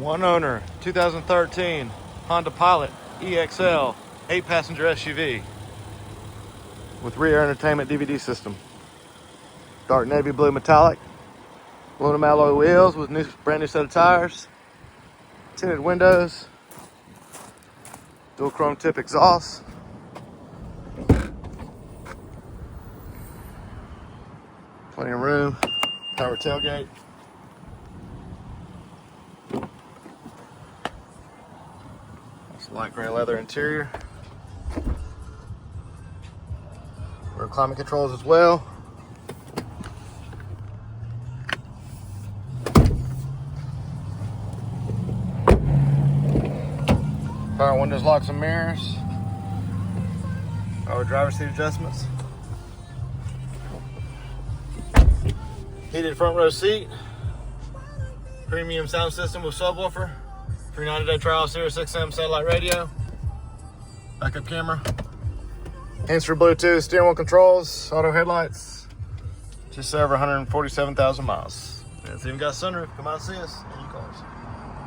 One owner, 2013 Honda Pilot EXL 8-passenger SUV with rear entertainment DVD system. Dark navy blue metallic. Aluminum alloy wheels with brand new set of tires. Tinted windows. Dual chrome tip exhaust. Plenty of room. Power tailgate. It's light gray leather interior. Rear climate controls as well. Power windows, locks, and mirrors. Power driver's seat adjustments. Heated front row seat. Premium sound system with subwoofer. Free 90-day trial, Sirius XM satellite radio. Backup camera. Hands-free Bluetooth, steering wheel controls, auto headlights. Just over 147,000 miles. It's even got a sunroof. Come out and see us. Any cars.